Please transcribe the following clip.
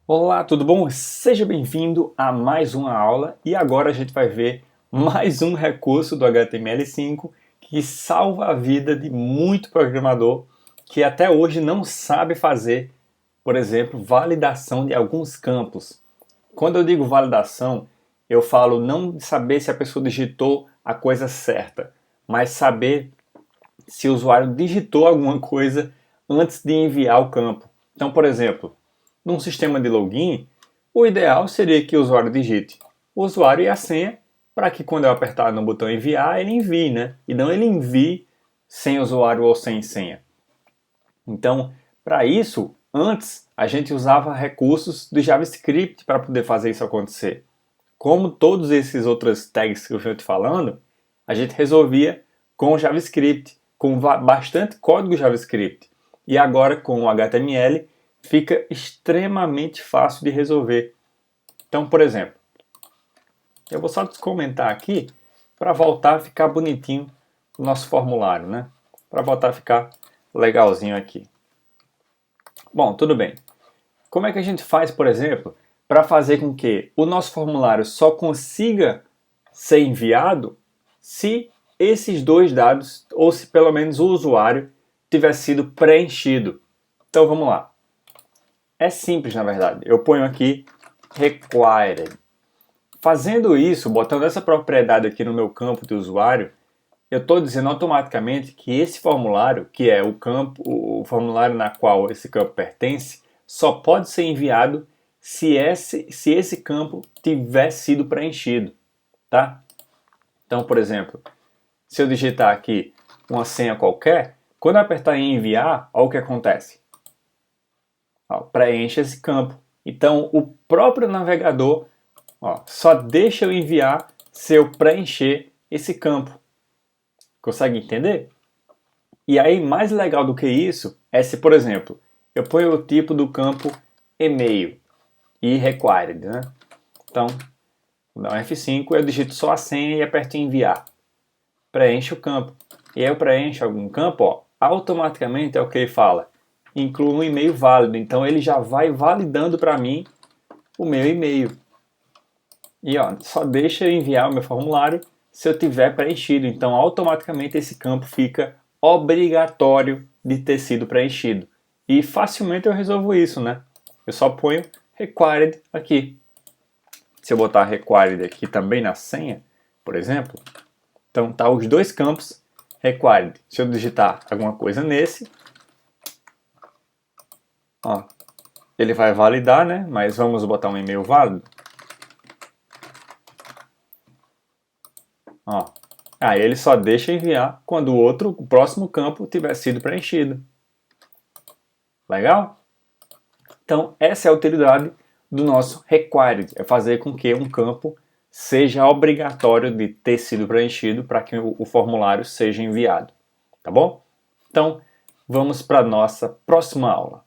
Olá, tudo bom? Seja bem-vindo a mais uma aula e agora a gente vai ver mais um recurso do HTML5 que salva a vida de muito programador que até hoje não sabe fazer, por exemplo, validação de alguns campos. Quando eu digo validação, eu falo não de saber se a pessoa digitou a coisa certa, mas saber se o usuário digitou alguma coisa antes de enviar o campo. Então, por exemplo, num sistema de login, o ideal seria que o usuário digite o usuário e a senha para que quando eu apertar no botão enviar, ele envie, né? E não ele envie sem usuário ou sem senha. Então, para isso, antes a gente usava recursos do JavaScript para poder fazer isso acontecer. Como todos esses outros tags que eu estou te falando, a gente resolvia com o JavaScript, com bastante código JavaScript. E agora com o HTML fica extremamente fácil de resolver. Então, por exemplo, eu vou só comentar aqui para voltar a ficar bonitinho o nosso formulário, né? Para voltar a ficar legalzinho aqui. Bom, tudo bem. Como é que a gente faz, por exemplo, para fazer com que o nosso formulário só consiga ser enviado se esses dois dados, ou se pelo menos o usuário, tiver sido preenchido? Então vamos lá. É simples, na verdade. Eu ponho aqui required. Fazendo isso, botando essa propriedade aqui no meu campo de usuário, eu estou dizendo automaticamente que esse formulário, que é o formulário na qual esse campo pertence, só pode ser enviado se esse campo tiver sido preenchido, tá? Então, por exemplo, se eu digitar aqui uma senha qualquer, quando eu apertar em enviar, olha o que acontece. Ó, preenche esse campo. Então, o próprio navegador só deixa eu enviar se eu preencher esse campo. Consegue entender? E aí, mais legal do que isso é se, por exemplo, eu ponho o tipo do campo e-mail e required, né? Então, vou dar um F5, eu digito só a senha e aperto em enviar. Preenche o campo. E aí eu preencho algum campo, automaticamente é o que ele fala. Inclua um e-mail válido. Então ele já vai validando para mim o meu e-mail. E só deixa eu enviar o meu formulário se eu tiver preenchido. Então automaticamente esse campo fica obrigatório de ter sido preenchido. E facilmente eu resolvo isso, né? Eu só ponho required aqui. Se eu botar required aqui também na senha, por exemplo, então tá os dois campos required. Se eu digitar alguma coisa nesse, ele vai validar, né? Mas vamos botar um e-mail válido. Aí ele só deixa enviar quando o próximo campo tiver sido preenchido. Legal? Então, essa é a utilidade do nosso required, é fazer com que um campo seja obrigatório de ter sido preenchido para que o formulário seja enviado. Tá bom? Então, vamos para a nossa próxima aula.